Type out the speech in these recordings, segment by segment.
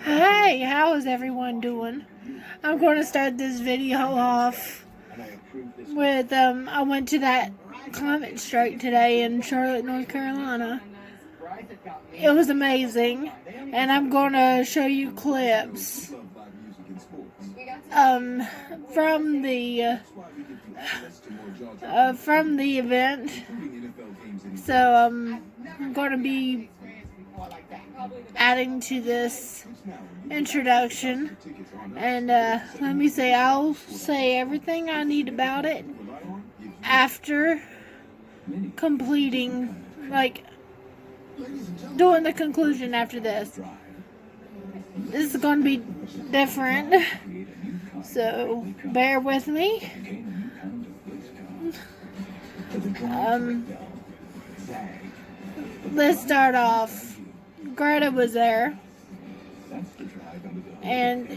Hey, how is everyone doing? I'm going to start this video off with, I went to that climate strike today in Charlotte, North Carolina. It was amazing, and I'm going to show you clips from the event. So I'm going to be adding to this introduction, and let me say, I'll say everything I need about it after completing, doing the conclusion after this. This is going to be different, so bear with me. Let's start off. Greta was there, and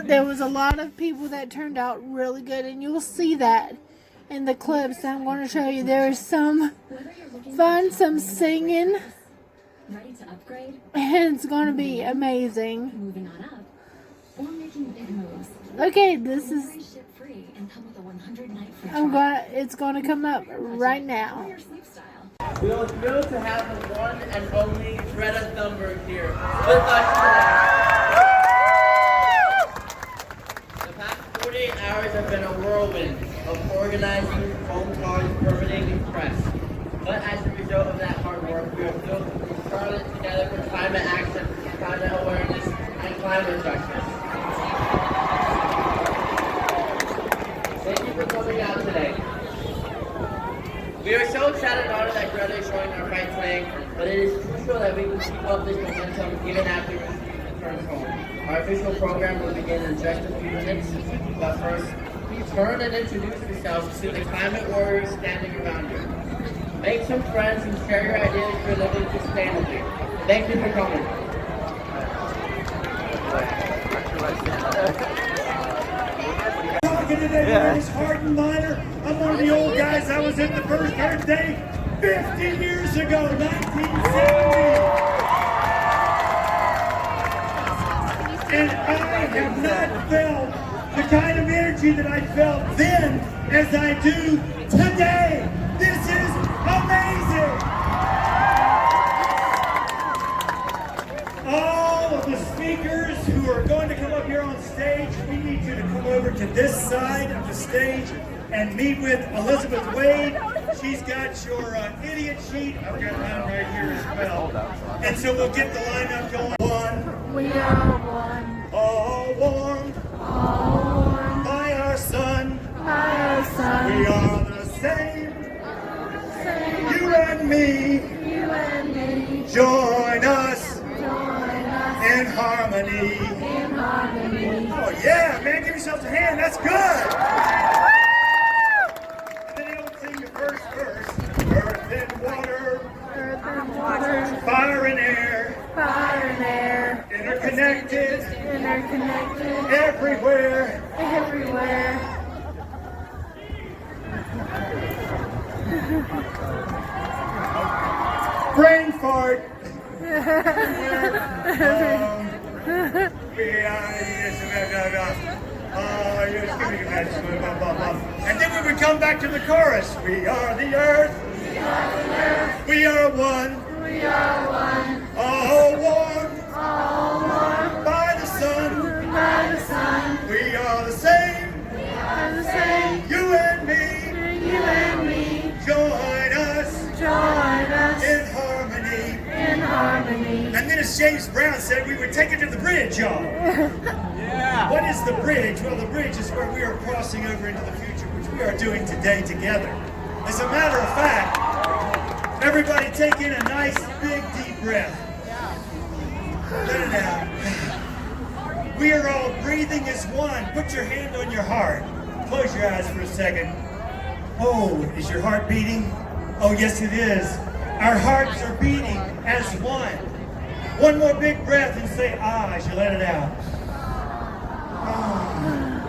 there was a lot of people that turned out really good, and you'll see that in the clips I'm going to show you. There's some fun, some singing, and it's going to be amazing. Okay, this is it's going to come up right now. We are thrilled to have the one and only Greta Thunberg here with us today. The past 48 hours have been a whirlwind of organizing, phone calls, permitting, and press. But as a result of that hard work, we are thrilled to bring Charlotte together for climate action, climate awareness, and climate justice. Thank you for coming out today. We are so excited and honored that Greta is showing our fight today, but it is crucial that we can keep up this momentum even after she returns home. Our official program will begin in just a few minutes, but first, please turn and introduce yourselves to the climate warriors standing around you. Make some friends and share your ideas for living sustainably. Thank you for coming. Today, my name is Hardin Miner. I'm one of the old guys. I was at the first Earth Day 50 years ago, 1970. And I have not felt the kind of energy that I felt then as I do today. This is amazing. All of the speakers who are going to come up here on stage, we need you to come over to this side of the stage and meet with Elizabeth Wade. She's got your idiot sheet. I've got mine right here as well. And so we'll get the lineup going. One. We are one. All warmed. All one. By our sun. By our sun. We are the same. You and me. You and me. Join us. Join in harmony. in harmony. Oh yeah, man, give yourselves a hand. That's good. And then he'll sing the first verse. Earth and water. Earth and water. Fire and air. Fire and air. Interconnected. Interconnected. Everywhere. Everywhere. Brain fart. And then when we come back to the chorus, we are the earth. We are one. We are one. All warm All one. by the sun. By the sun. We are the same. We are the same. You and me. You and me. Join us Join us in harmony. in harmony. And then as James Brown said, we would take it to the bridge, y'all. Yeah. What is the bridge? Well, the bridge is where we are crossing over into the future, which we are doing today together. As a matter of fact, everybody take in a nice, big, deep breath. Let it out. We are all breathing as one. Put your hand on your heart. Close your eyes for a second. Oh, is your heart beating? Oh, yes, it is. Our hearts are beating as one. One more big breath and say ah as you let it out. Ah.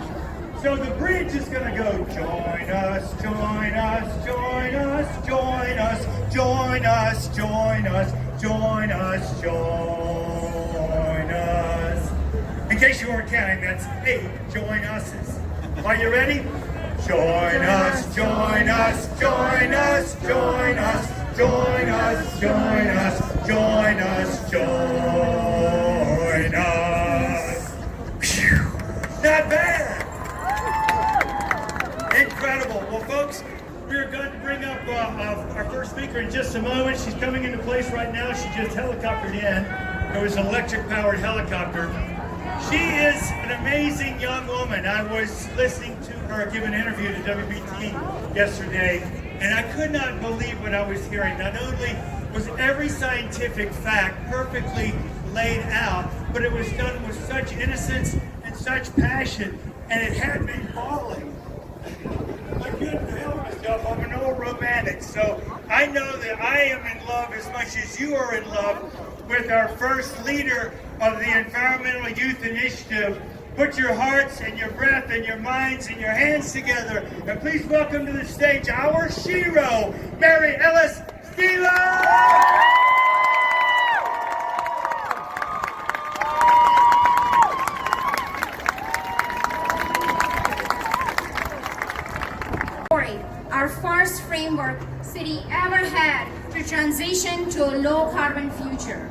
So the bridge is going to go, join us, join us, join us, join us, join us, join us, join us, join us. In case you weren't counting, that's 8 join us's. Are you ready? Join us, join us, join us, join us, join us, join us, join us, join us. Phew. Not bad. Incredible. Well, folks, we're going to bring up our first speaker in just a moment. She's coming into place right now. She just helicoptered in. It was an electric-powered helicopter. She is an amazing young woman. I was listening to her give an interview to WBT yesterday, and I could not believe what I was hearing. Not only was every scientific fact perfectly laid out, but it was done with such innocence and such passion, and it had me falling. I couldn't help myself. I'm an old romantic, so I know that I am in love as much as you are in love with our first leader of the Environmental Youth Initiative. Put your hearts and your breath and your minds and your hands together, and please welcome to the stage our Shiro, Mary Ellis Steele! Our first framework city ever had to transition to a low carbon future.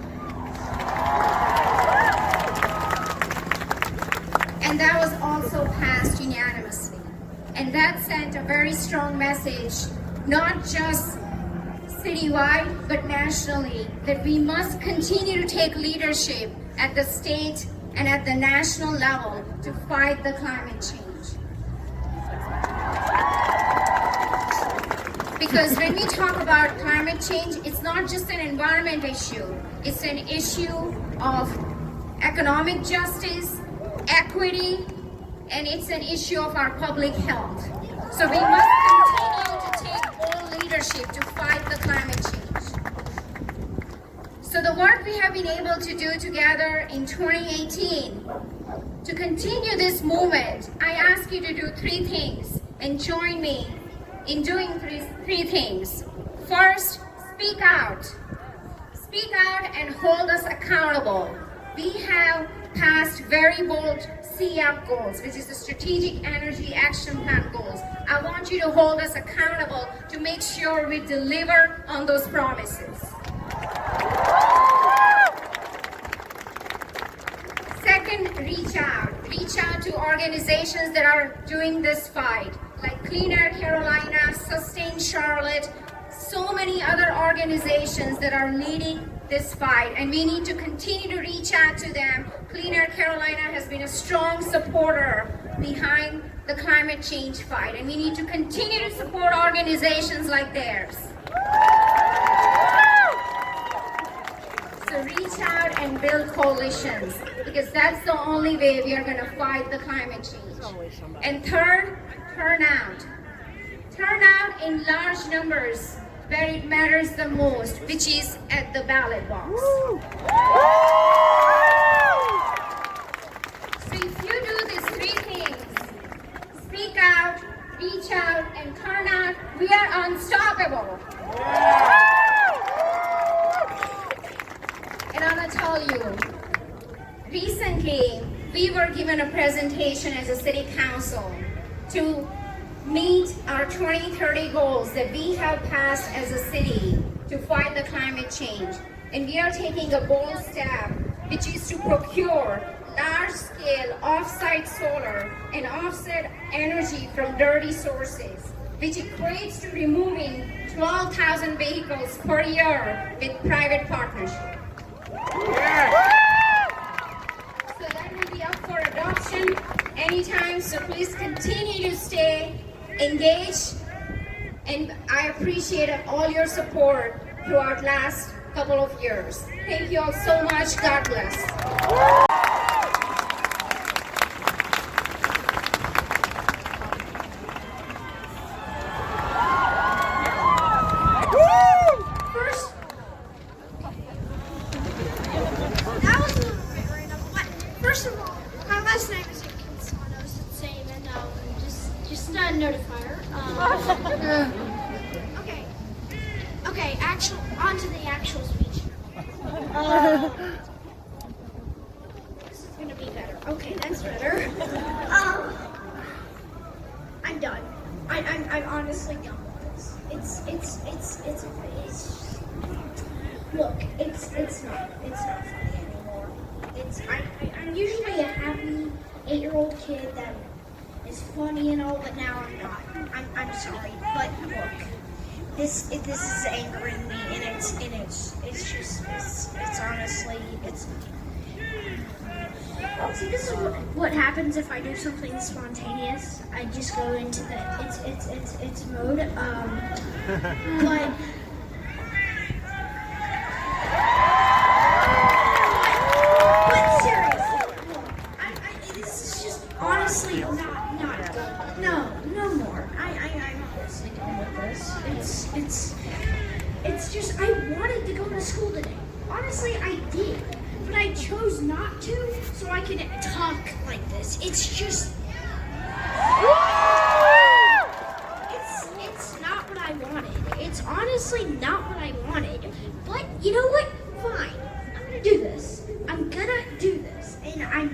And that was also passed unanimously. And that sent a very strong message, not just citywide, but nationally, that we must continue to take leadership at the state and at the national level to fight the climate change. Because when we talk about climate change, it's not just an environment issue. It's an issue of economic justice, equity, and it's an issue of our public health. So we must continue to take bold leadership to fight the climate change. So the work we have been able to do together in 2018, to continue this movement, I ask you to do 3 things and join me in doing three things. First, speak out. Speak out and hold us accountable. We have passed very bold CEAP goals, which is the Strategic Energy Action Plan goals. I want you to hold us accountable to make sure we deliver on those promises. Second, reach out. Reach out to organizations that are doing this fight, like Clean Air Carolina, Sustain Charlotte, so many other organizations that are leading this fight, and we need to continue to reach out to them. Clean Air Carolina has been a strong supporter behind the climate change fight, and we need to continue to support organizations like theirs. So reach out and build coalitions, because that's the only way we are going to fight the climate change. And third, turn out. Turn out in large numbers where it matters the most, which is at the ballot box. So if you do these 3 things, speak out, reach out, and turn out, we are unstoppable. And I'm going to tell you, recently we were given a presentation as a city council to meet our 2030 goals that we have passed as a city to fight the climate change. And we are taking a bold step, which is to procure large-scale off-site solar and offset energy from dirty sources, which equates to removing 12,000 vehicles per year with private partnership. So that will be up for adoption anytime, so please continue to stay engaged, and I appreciate all your support throughout last couple of years. Thank you all so much. God bless. First of all, my last name is Akin Sanos, it's the same, and notifier. Okay. Okay, on to the actual speech. This is gonna be better. Okay, that's better. I'm done. I'm honestly done with this. Look, it's not funny anymore. I'm usually a happy 8-year-old kid that is funny and all, but now I'm not. I'm sorry, but look, this is angering me, and it's honestly. See, this is what happens if I do something spontaneous. I just go into it's mode. But seriously, this is just honestly not good. No more. I'm honestly done with this. It's just I wanted to go to school today. Honestly, I did. But I chose not to, so I could talk like this. It's just, it's not what I wanted. It's honestly not what I wanted. But you know what? Fine. I'm gonna do this. I'm gonna do this, and I'm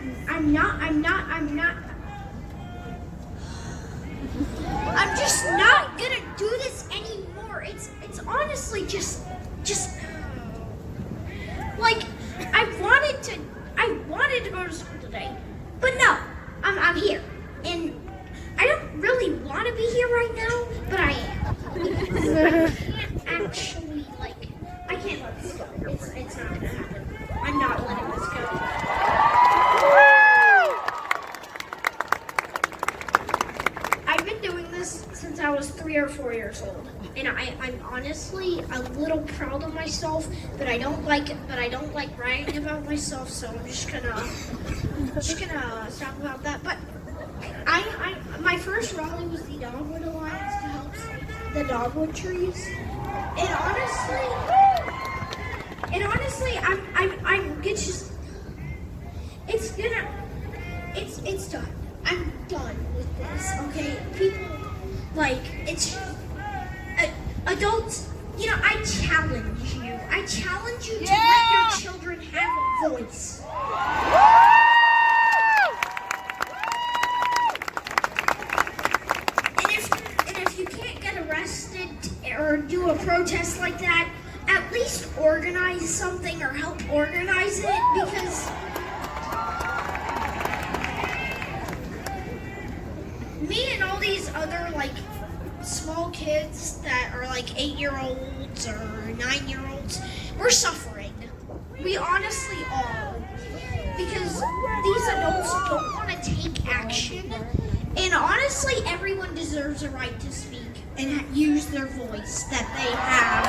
just not gonna do this anymore. It's honestly just like. I wanted to go to school today, but no, I'm here, and I don't really want to be here right now, but I am. I can't let this go. It's not gonna happen. I'm not letting this go. I've been doing this since I was 3 or 4 years old, and I'm honestly a little proud of myself, but I don't like writing about myself, so I'm just gonna talk about that. But my first rally was the Dogwood Alliance to help save the dogwood trees, and honestly, it's done. I'm done with this. Okay, people adults. You know, I challenge you. I challenge you to let your children have a voice. And if you can't get arrested or do a protest like that, at least organize something or help organize it, because me and all these other small kids that are 8-year-olds or 9-year-olds, we're suffering. We honestly are. Because these adults don't want to take action. And honestly, everyone deserves a right to speak and use their voice that they have.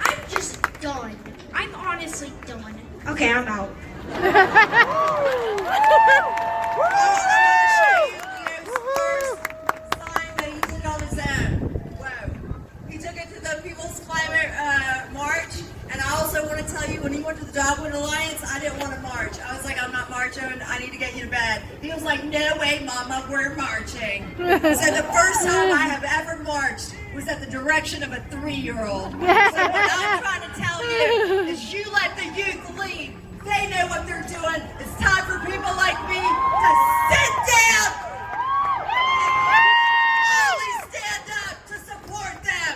I'm just done. I'm honestly done. Okay, I'm out. When he went to the Dogwood Alliance, I didn't want to march. I was like, I'm not marching. I need to get you to bed. He was like, no way, Mama, we're marching. So the first time I have ever marched was at the direction of a 3-year-old. So what I'm trying to tell you is you let the youth lead. They know what they're doing. It's time for people like me to sit down and only stand up to support them.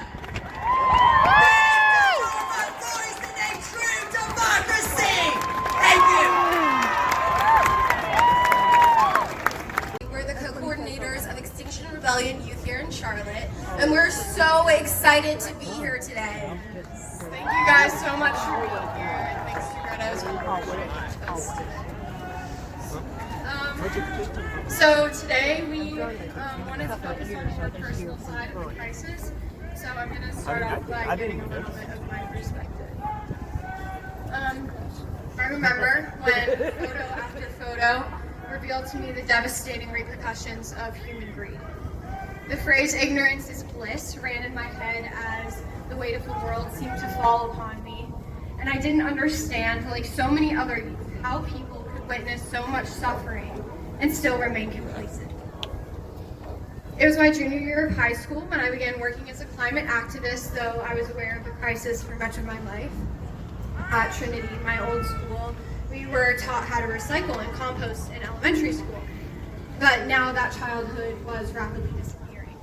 Rebellion Youth here in Charlotte, and we're so excited to be here today. Thank you guys so much for being here, and thanks to Greta's for joining us today. So today we wanted to focus on the personal side of the crisis, so I'm going to start off by giving a little bit of my perspective. I remember when photo after photo revealed to me the devastating repercussions of human greed. The phrase ignorance is bliss ran in my head as the weight of the world seemed to fall upon me, and I didn't understand, like so many other youth, how people could witness so much suffering and still remain complacent. It was my junior year of high school when I began working as a climate activist, though I was aware of the crisis for much of my life. At Trinity, my old school, we were taught how to recycle and compost in elementary school, but now that childhood was rapidly disappearing.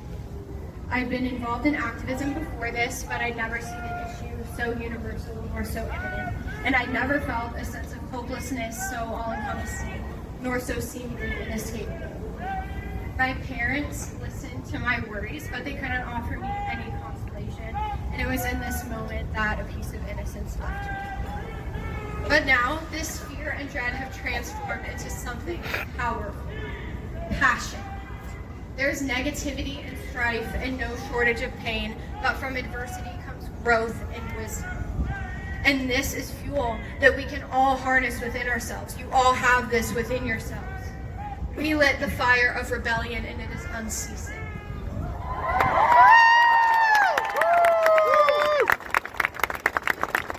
I'd been involved in activism before this, but I'd never seen an issue so universal or so imminent, and I'd never felt a sense of hopelessness so all-encompassing, nor so seemingly inescapable. My parents listened to my worries, but they couldn't offer me any consolation, and it was in this moment that a piece of innocence left me. But now, this fear and dread have transformed into something powerful. Passion. There's negativity and strife and no shortage of pain, but from adversity comes growth and wisdom. And this is fuel that we can all harness within ourselves. You all have this within yourselves. We lit the fire of rebellion and it is unceasing.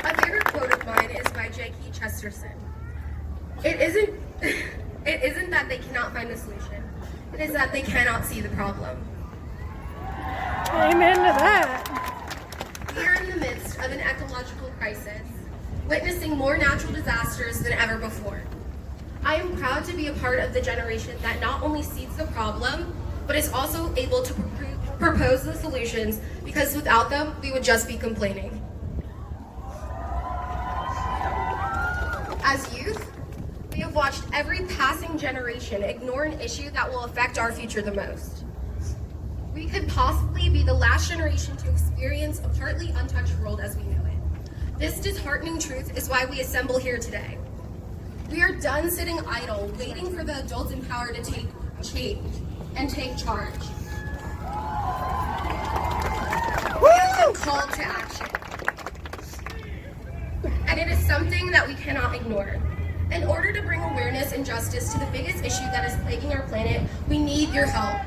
A favorite quote of mine is by J.K. Chesterton. It isn't that they cannot find the solution. It is that they cannot see the problem. Amen to that. We are in the midst of an ecological crisis, witnessing more natural disasters than ever before. I am proud to be a part of the generation that not only sees the problem, but is also able to propose the solutions, because without them, we would just be complaining. As youth, we have watched every passing generation ignore an issue that will affect our future the most. We could possibly be the last generation to experience a partly untouched world as we know it. This disheartening truth is why we assemble here today. We are done sitting idle, waiting for the adults in power to take change and take charge. We have been called to action. And it is something that we cannot ignore. In order to bring awareness and justice to the biggest issue that is plaguing our planet, we need your help.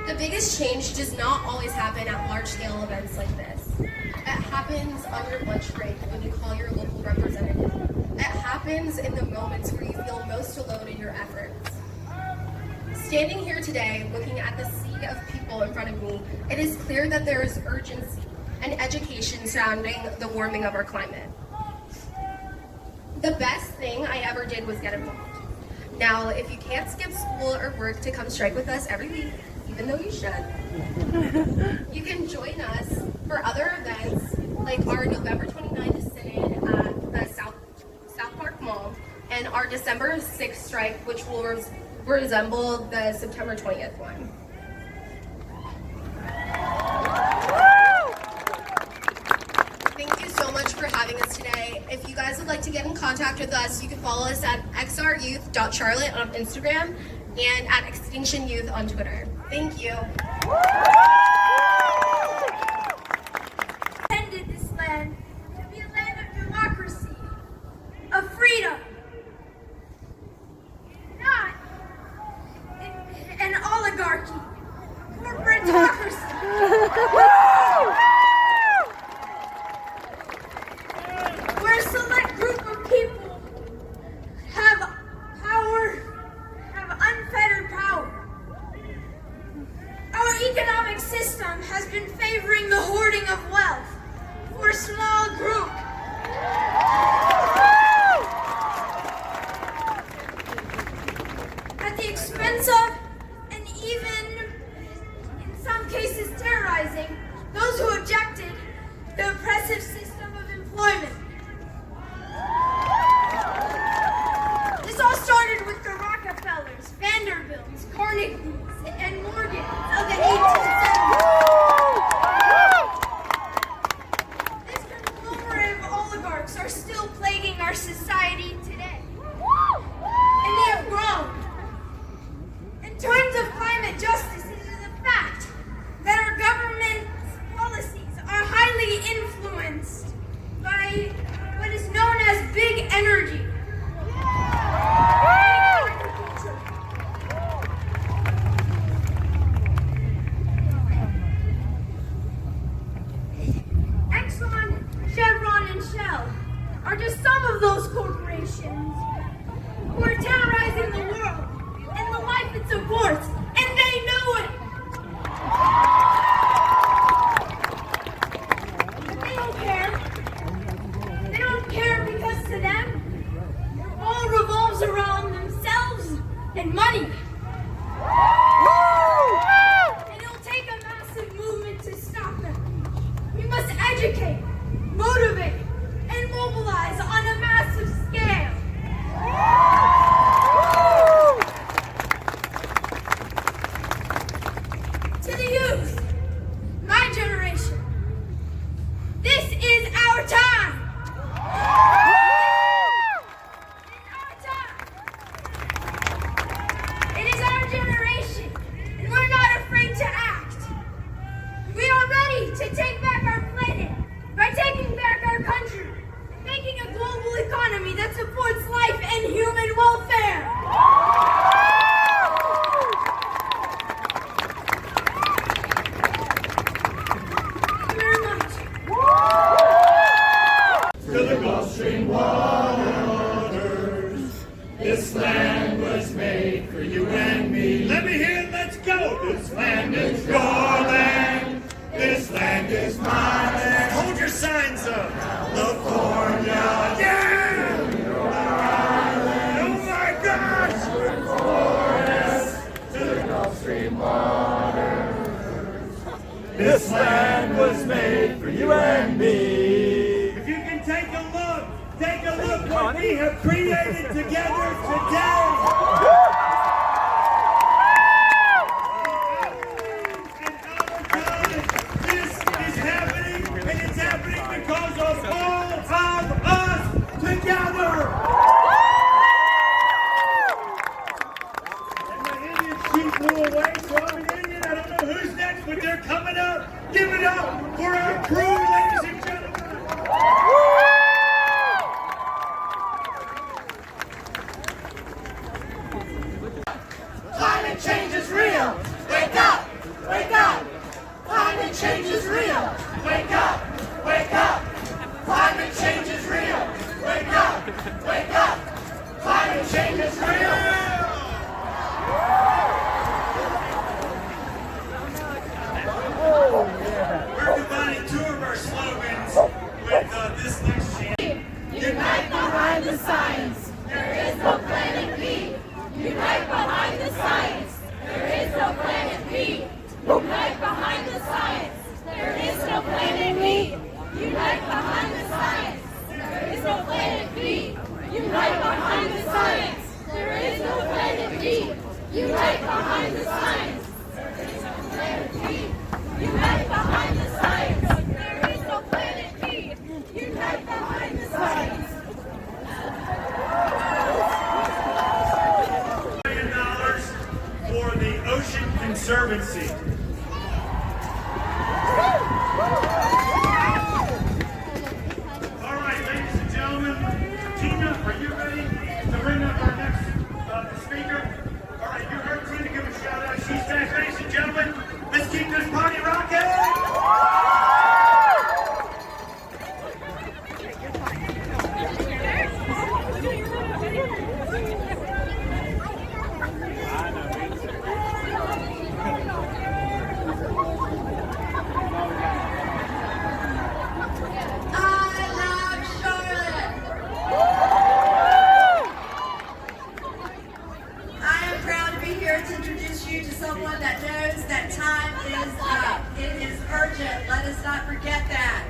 The biggest change does not always happen at large-scale events like this. It happens on your lunch break when you call your local representative. It happens in the moments where you feel most alone in your efforts. Standing here today, looking at the sea of people in front of me, it is clear that there is urgency and education surrounding the warming of our climate. The best thing I ever did was get involved. Now, if you can't skip school or work to come strike with us every week, even though you should, you can join us for other events like our November 29th sit-in at the South Park Mall and our December 6th strike, which will resemble the September 20th one. Thank you so much for having us today. If you guys would like to get in contact with us, you can follow us at xryouth.charlotte on Instagram and at Extinction Youth on Twitter. Thank you. Intended this land to be a land of democracy, of freedom, not an oligarchy, corporatocracy. Where a select group of people have power, have unfettered power. Our economic system has been favoring the hoarding of wealth for a small group. At the expense of, and even in some cases terrorizing, those who objected the oppressive system of employment. This all started with the Rockefellers, Vanderbilts, Carnegies, and Morgans of the 1870s. This conglomerate of oligarchs are still plaguing our society today. And they have grown. In terms of climate justice, it is a fact that our government's policies are highly influenced by what is known as big energy. Exxon, Chevron, and Shell are just some of those corporations who are terrorizing the world life it supports, and they know it. But they don't care. They don't care because to them, it all revolves around themselves and money. And it'll take a massive movement to stop them. We must educate, motivate, and mobilize on a massive scale. To the youth, my generation, this is our time. It is our generation, and we're not afraid to act. We are ready to take back our planet by taking back our country and making a global economy that supports life and human welfare. Thank you very much. To the Gulf Stream waters, this land was made for you and me. Let me hear it, let's go. This land is your land, this land is my land. Hold your signs up. California, yeah! Oh my gosh! To the Gulf Stream waters, this land was made for you and me. If you can take a look what we have created together today. This is happening, and it's happening because of all of us together. And my Indian chief blew away, so I'm an Indian. I don't know who's next, but they're coming up. Give it up for our crew, ladies and gentlemen. Climate change is real. Wake up, wake up. Climate change is real. Wake up, wake up. Climate change is real. Wake up, wake up. Climate change is real. We're combining two of our slogans with this next chant. Unite behind the science. There is no planet B. Unite behind the science. There is no planet B. Unite behind the science. There is no planet B. Unite behind the science. There is no planet B. Unite behind the science. There is no planet B. Unite behind the science. There is no planet B. Unite behind the science. There is no planet B. Unite behind the science. $1 million for the Ocean Conservancy. All right, ladies and gentlemen, Tina, are you ready to bring up our next speaker? All right, you heard Tina give a shout out. She's back, ladies and gentlemen. Let's keep this party rocking. To introduce you to someone that knows that time is up. It is urgent. Let us not forget that.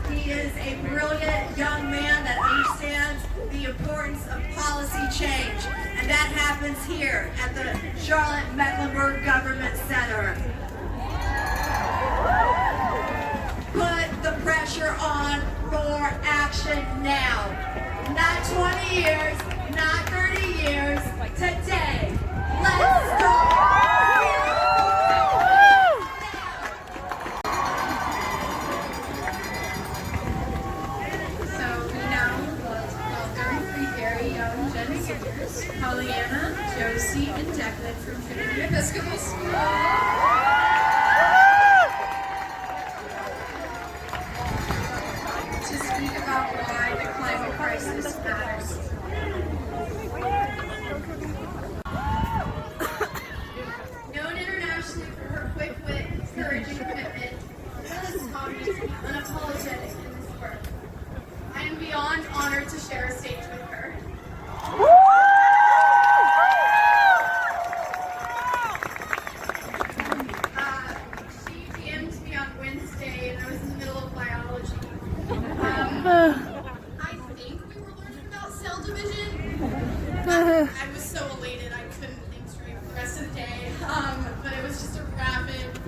He is a brilliant young man that understands the importance of policy change. And that happens here at the Charlotte-Mecklenburg Government Center. Put the pressure on for action now. Not 20 years, not 30 years, today. Let's go! So we now welcome three very young Gen Zers, Pollyanna, Josie, and Declan from Trinity Episcopal School. To speak about why the climate crisis matters. I think we were learning about cell division. I was so elated I couldn't think straight for the rest of the day. But it was just a rapid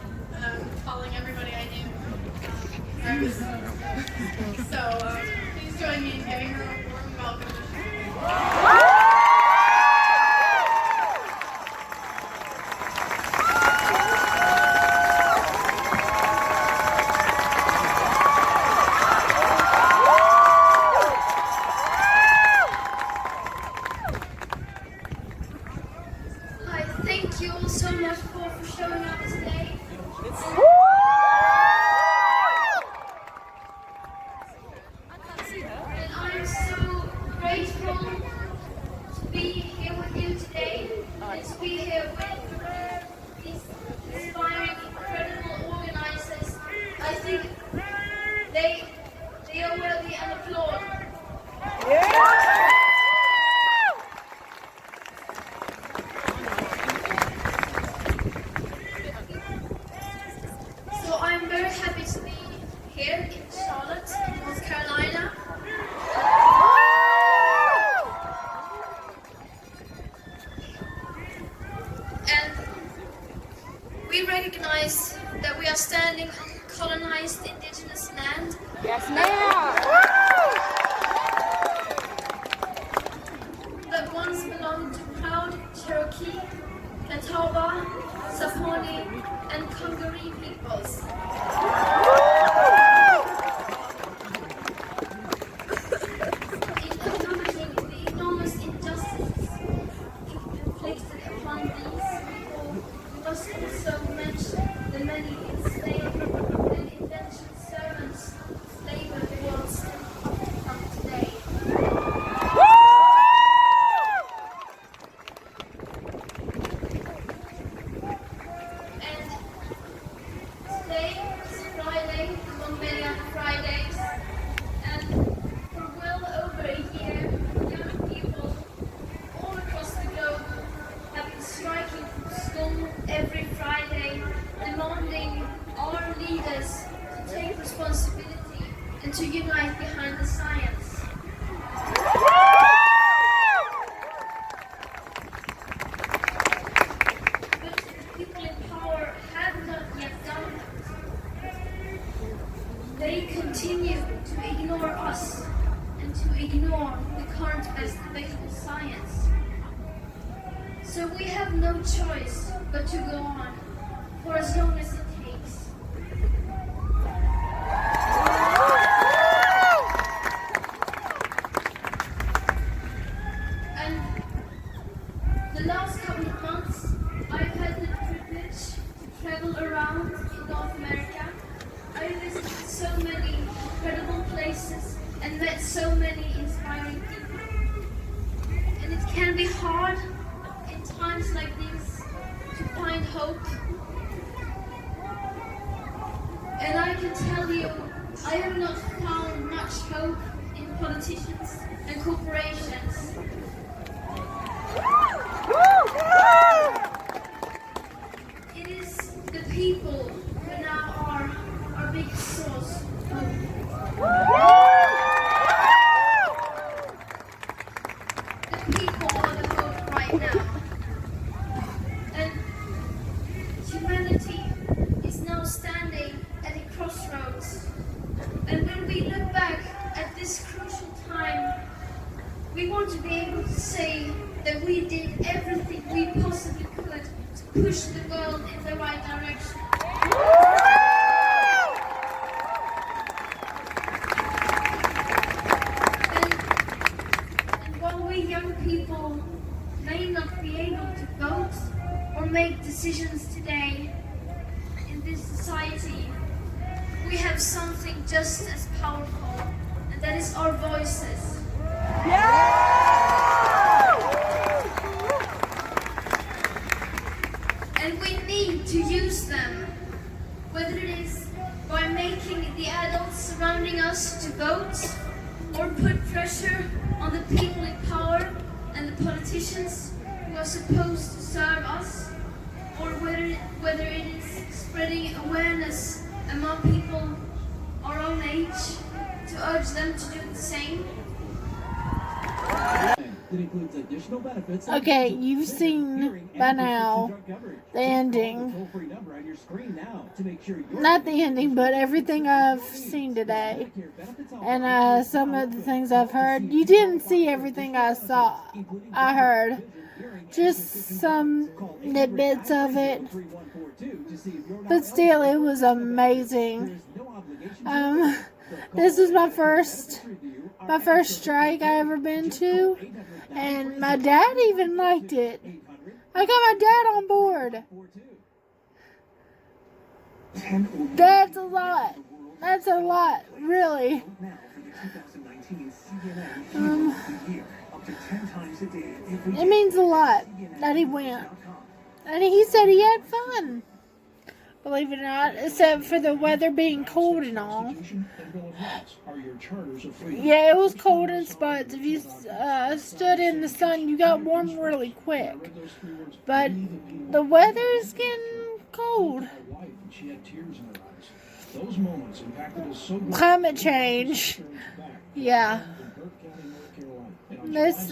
calling everybody I knew. I was so please join me in giving her a warm welcome. Hi, thank you all so much for showing up today. And I'm so grateful to be here with you today and to be here with these inspiring, incredible organizers. I think they are worthy and applaud. So I'm very happy to be here in Charlotte, North Carolina. And we recognize that we are standing on colonized indigenous land. Yes, ma'am. That once belonged to proud Cherokee, Catawba, Saponi, and Congaree peoples. In acknowledging the enormous injustices inflicted upon these people, we must also mention the many enslaved and indentured servants whose labor the world still of today. And today is Friday, among many other Fridays, and for well over a year, young people all across the globe have been striking from school every Friday, demanding our leaders to take responsibility and to unite behind the science. But the people in power have not yet done that. They continue to ignore us and to ignore the current best available science. So we have no choice but to go on for as long as it takes. And the last couple of months, I've had the privilege to travel around in North America. I visited so many incredible places and met so many inspiring people. And it can be hard in times like these to find hope. And I can tell you, I have not found much hope in politicians and corporations. It is the people who now are our biggest source of hope. The people are the hope right now. And humanity is now standing at a crossroads. And when we look back at this crucial time, we want to be able to say that we did everything we possibly could to push the world in the right direction. And while we young people may not be able to vote or make decisions today in this society, we have something just as powerful, and that is our voices. And we need to use them, whether it is by making the adults surrounding us to vote or put pressure on the people in power and the politicians who are supposed to serve us, or whether it is spreading awareness among people our own age to urge them to do the same. Okay, you've seen by now the ending. Not the ending, but everything I've seen today. And some of the things I've heard. You didn't see everything I heard. Just some tidbits of it. But still, it was amazing. This was my first strike I ever been to, and my dad even liked it. I got my dad on board. That's a lot. That's a lot, really. It means a lot that he went. And he said he had fun. Believe it or not, except for the weather being cold and all. Yeah, it was cold in spots. If you stood in the sun, you got warm really quick. But the weather is getting cold. Climate change. Yeah. This,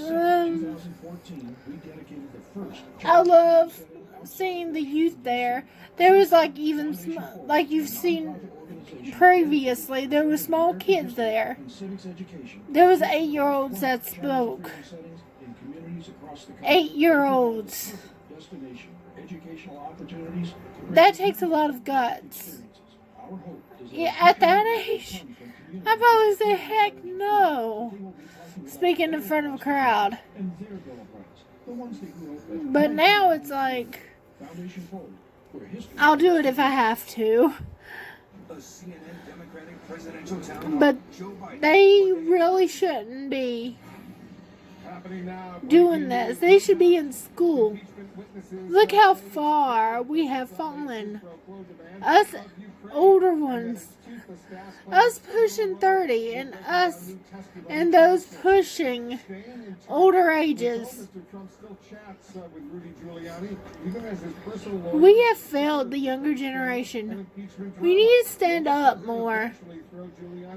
I love seeing the youth there. There was like you've seen previously, there were small kids there. There was 8-year-olds that spoke. 8-year-olds. That takes a lot of guts. Yeah, at that age, I'd probably say heck no. Speaking in front of a crowd. But now it's like, I'll do it if I have to. But they really shouldn't be doing this. They should be in school. Look how far we have fallen. Us older ones. Us pushing 30 and us and those pushing older ages. We have failed the younger generation. We need to stand up more.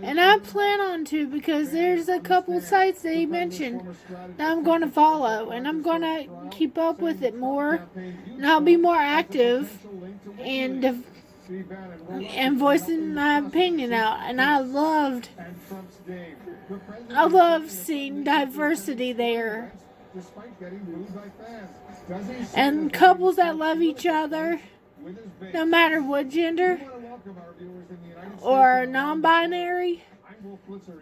And I plan on to, because there's a couple sites that he mentioned that I'm going to follow. And I'm going to keep up with it more. And I'll be more active and voicing my opinion out. And I loved seeing diversity there. And couples that love each other, no matter what gender or non-binary.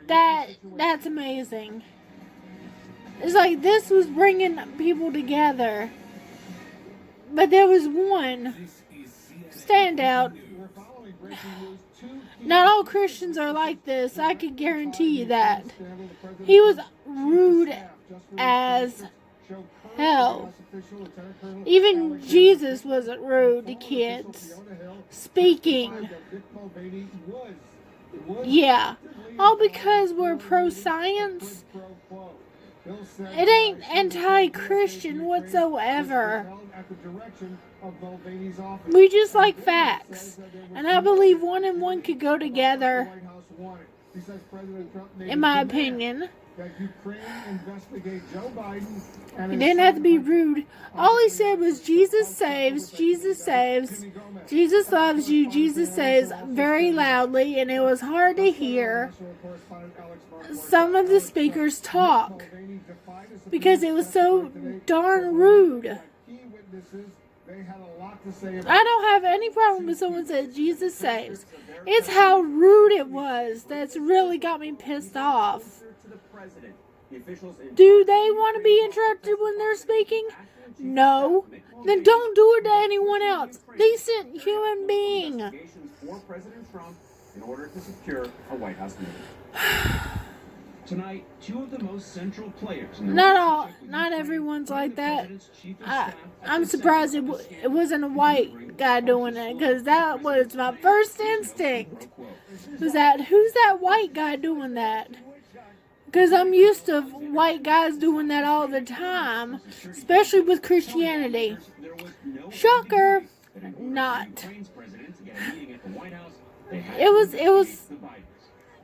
That's amazing. It's like this was bringing people together. But there was one standout. Not all Christians are like this. I can guarantee you that. He was rude as hell. Even Jesus wasn't rude to kids. Speaking. Yeah. All because we're pro-science. It ain't anti-Christian whatsoever. We just like facts. And I believe 1 and 1 could go together. In my opinion. He didn't have to be rude. All he said was Jesus saves, Jesus saves, Jesus loves you, Jesus saves, very loudly, and it was hard to hear some of the speakers talk because it was so darn rude. I don't have any problem with someone says Jesus saves. It's how rude it was that's really got me pissed off. Do they want to be interrupted when they're speaking? No. Then don't do it to anyone else. Decent human being. In order to secure a White House meeting. Tonight, 2 of the most central players. Not everyone's like that. I'm surprised it wasn't a white guy doing it, because that was my first instinct. Who's that white guy doing that? Because I'm used to white guys doing that all the time, especially with Christianity. Shocker. Not. It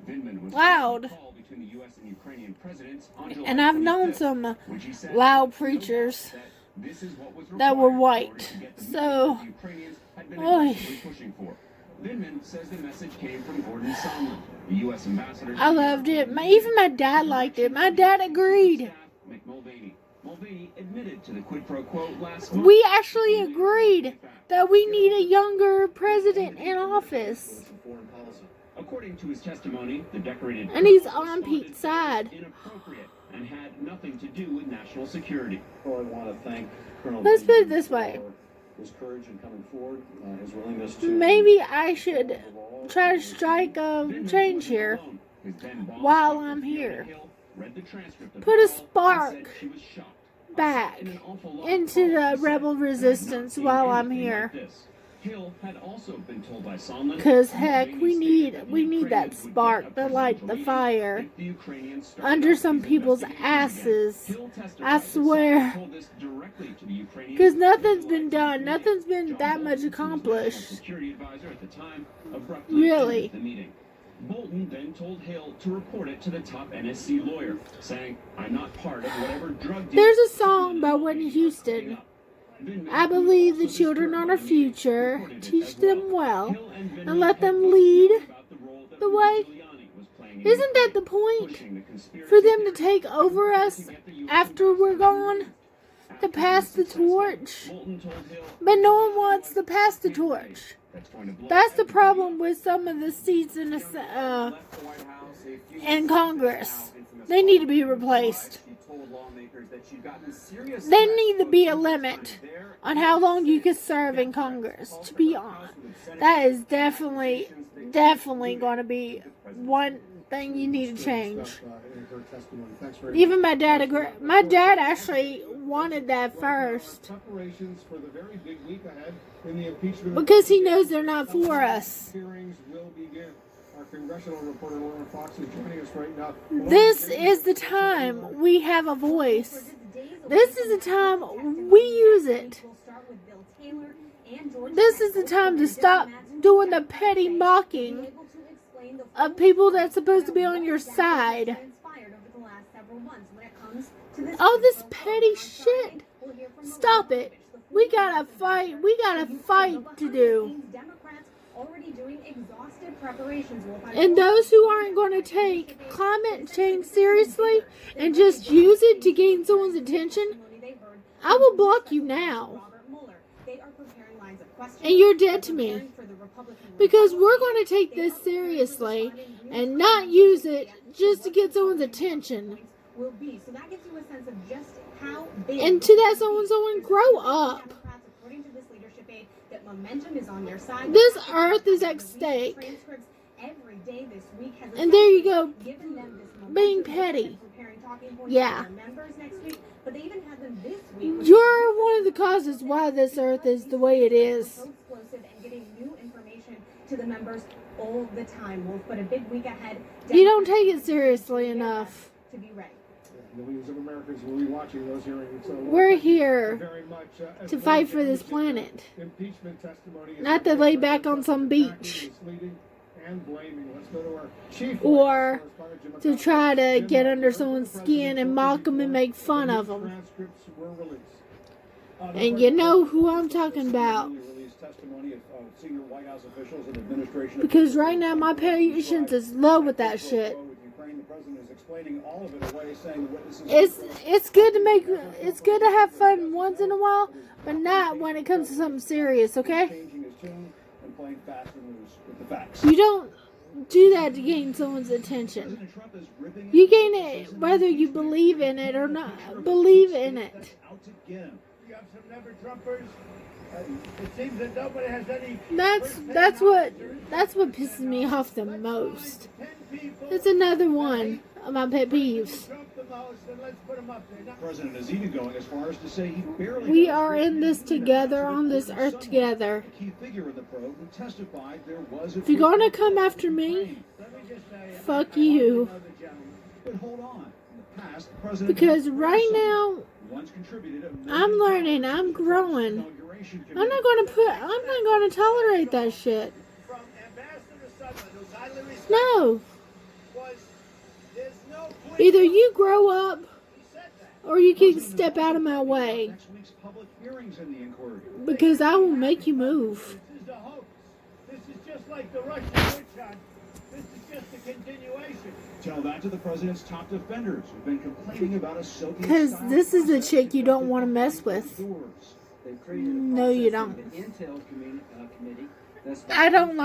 Vindman was loud. on a call between the U.S. and Ukrainian presidents on July And I've known 25th, some which he said loud preachers that this is what was that were required in order white. to get the So, mission the Ukrainians had been oy. aggressively pushing for. Vindman says the message came from Gordon Sondland, the U.S. ambassador. I loved it. Even my dad liked it. My dad agreed. Staff, Mick Mulvaney. Mulvaney admitted to the quid pro quo last month. We actually agreed that we need a younger president in office. According to his testimony, the decorated And he's colonel on responded Pete's that it side. was inappropriate and had nothing to do with national security. Well, I want to thank Colonel Let's put it Vindman this way. for his courage in coming forward, his willingness to... Maybe I should try to strike a Vindman change wasn't here alone. His then boss, while Dr. I'm Fiona here. Hill, read the transcript of Put the a call and spark said she was shocked. back In an awful lot of into calls, the she said, rebel "I have not resistance seen while I'm anything here. like this." Hill had also been told by Sondland, Because heck, Mulvaney we stated that the need that Ukrainians would spark get a to light the presidential meeting fire if the Ukrainians started under up some these people's investigations again. asses. Hill testified I that swear. Sondland told this directly to the Ukrainians Because in nothing's July been done. 2020. Nothing's been John that Bolton, much who was national accomplished. security advisor at the time, abruptly Really? ended the meeting. Bolton then told Hill to report it to the top NSC lawyer, saying, "I'm not part of whatever drug deal." There's a song by Whitney Houston. I believe the children are our future. Teach them well and let them lead the way. Isn't that the point? For them to take over us after we're gone? To pass the torch? But no one wants to pass the torch. That's the problem with some of the seats in Congress. They need to be replaced. There need to be a limit on how long you can serve in Congress. To be honest, that is definitely going to be one thing you need to change. Even my dad agreed. My dad actually wanted that first Preparations for the very big week ahead in the impeachment because he knows they're not for us. hearings will begin. Our congressional reporter Lauren Fox is joining us right now. This is the time we have a voice. This is the time we use it. This is the time to stop doing the petty mocking of people that's supposed to be on your side. All this petty shit. Stop it. We got a fight. We got a fight to do. And those who aren't going to take climate change seriously and just use it to gain someone's attention, I will block you now. And you're dead to me. Because we're going to take this seriously and not use it just to get someone's attention. And to that someone, grow up. This earth is at stake. And there you go, being petty. Yeah. You're one of the causes why this earth is the way it is. You don't take it seriously enough. Millions of Americans will be watching those hearings. So We're here very much, to fight for this planet, impeachment testimony is not to lay back on some beach misleading and blaming. Let's go to our chief or correspondent, to Jim try to Jim, get under the someone's president skin and told mock them the and make fun the of them. transcripts were released. And you know who I'm talking about. Released testimony of senior White House officials and administration. Because right now my patience is low with that shit. The president is explaining all of it away, saying the witnesses. It's good to have fun once in a while, but not when it comes to something serious, okay? Changing his tune and playing fast and loose with the facts. You don't do that to gain someone's attention. You gain it whether you believe in it or not. Believe in it. Out to get him. You have some never Trumpers. It seems that nobody has any. That's what pisses me off the most. It's another one of my pet peeves. The president is even going as far as to say he barely. We are in this together, on this earth together. A key figure in the probe who testified there was a. If you're gonna come after me, fuck you. But hold on. In the past, the president Because right now, once contributed $1 million I'm learning, I'm growing. I'm not gonna tolerate that shit. No. Either you grow up or you can step out of my way, Next week's public hearings in the inquiry. because I will make you move. This is a hoax. This is just like the Russian witch hunt. This is just a continuation. Tell that to the president's top defenders who've been complaining about a Soviet. Because this is a chick you don't want to mess with. No, you don't. I don't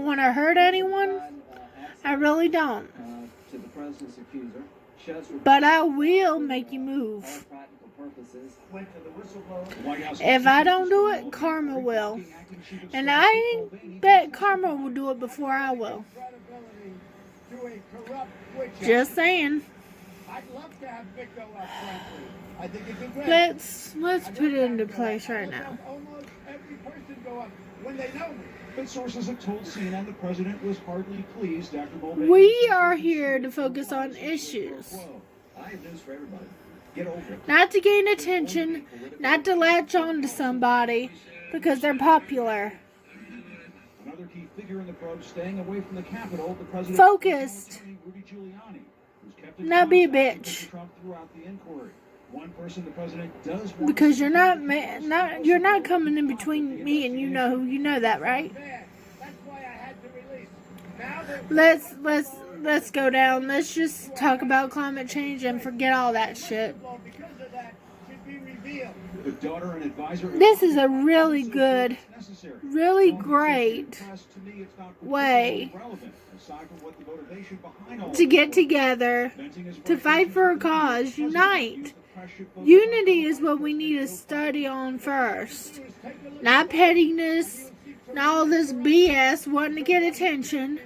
want to hurt anyone. I really don't. To the president's accuser, But I will make you move. practical purposes. If I don't do it, karma will. And I bet karma will do it before I will. Just saying. I'd love to have Vic go up, frankly. I think it'd be great. Let's put it into place right now. Almost every person go up when they know me. But sources have told CNN the president was hardly pleased after Mulvaney. We are here to focus on issues. I have news for everybody. Get over it. Not to gain attention, not to latch on to somebody because they're popular. Another key figure in the probe staying away from the Capitol, the president. Focused. Rudy Giuliani, who's kept in Not be a contact with bitch. Mr. Trump throughout the inquiry. One person the president does want Because you're not coming in between me and you know that, right? That's why I had to release. Now that Let's go down. Let's just talk about climate change and forget all that shit. because of that should be revealed. The daughter and advisor. This is a really good, necessary. really great way to get together, to fight for a cause, unite. Unity is what we need to study on first. Not pettiness, not all this BS wanting to get attention.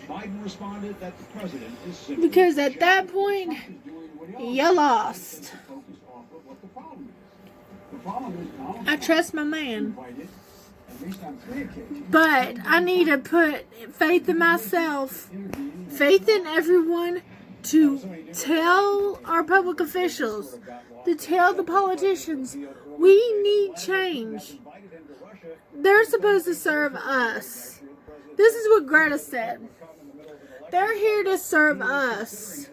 Biden responded that the president is simply Because at that point, you lost. I trust my man. But I need to put faith in myself, faith in everyone, to tell our public officials, to tell the politicians, we need change. They're supposed to serve us. This is what Greta said. They're here to serve us.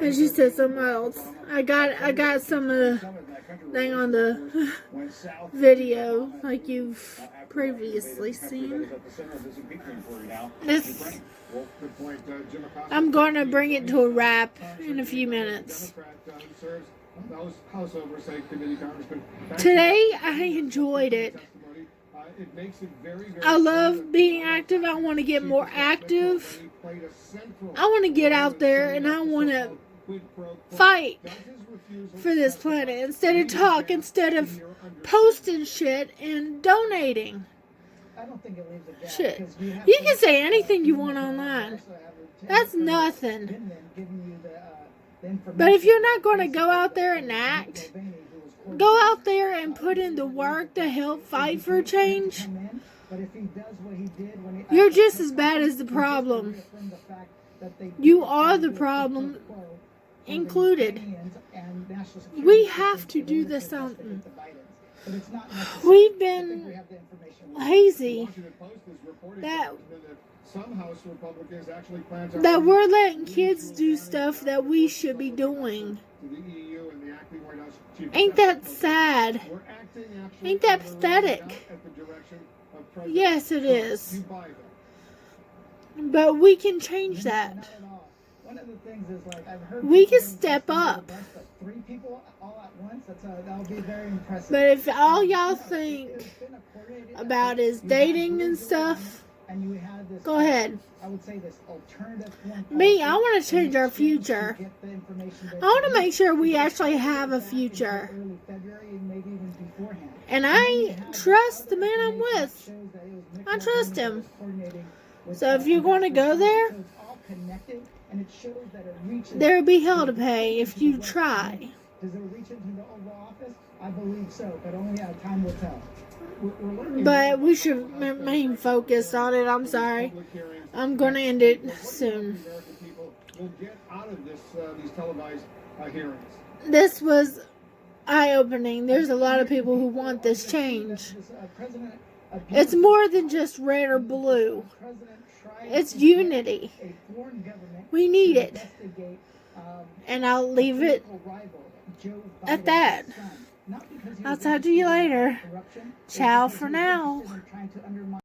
And she said something else. I got some of the thing on the video, like you've previously seen. I'm going to bring it to a wrap in a few minutes. Today, I enjoyed it. I love being active. I want to get more active. I want to get out there and I want to fight for this planet instead of talk, instead of posting shit and donating. Shit. You can say anything you want online. That's nothing. But if you're not going to go out there and act, go out there and put in the work to help fight for change, you're just as bad as the problem. You are the problem included. We have to do this something. We've been lazy that we're letting kids do stuff that we should be doing. Ain't that sad? Ain't that pathetic? Yes, it is. But we can change that. We can step up. But if all y'all think about is dating and stuff, go ahead. Me, I want to change our future. I want to make sure we actually have a future. And I trust the man I'm with. I trust him. So if you're going to go there, there will be hell to pay if you try. Does it reach into the Oval Office? I believe so, but only time will tell. But we should remain focused on it. I'm sorry. I'm going to end it soon. This was eye-opening. There's a lot of people who want this change. It's more than just red or blue. It's unity. We need it. And I'll leave it at that. I'll talk to you later. Ciao for now.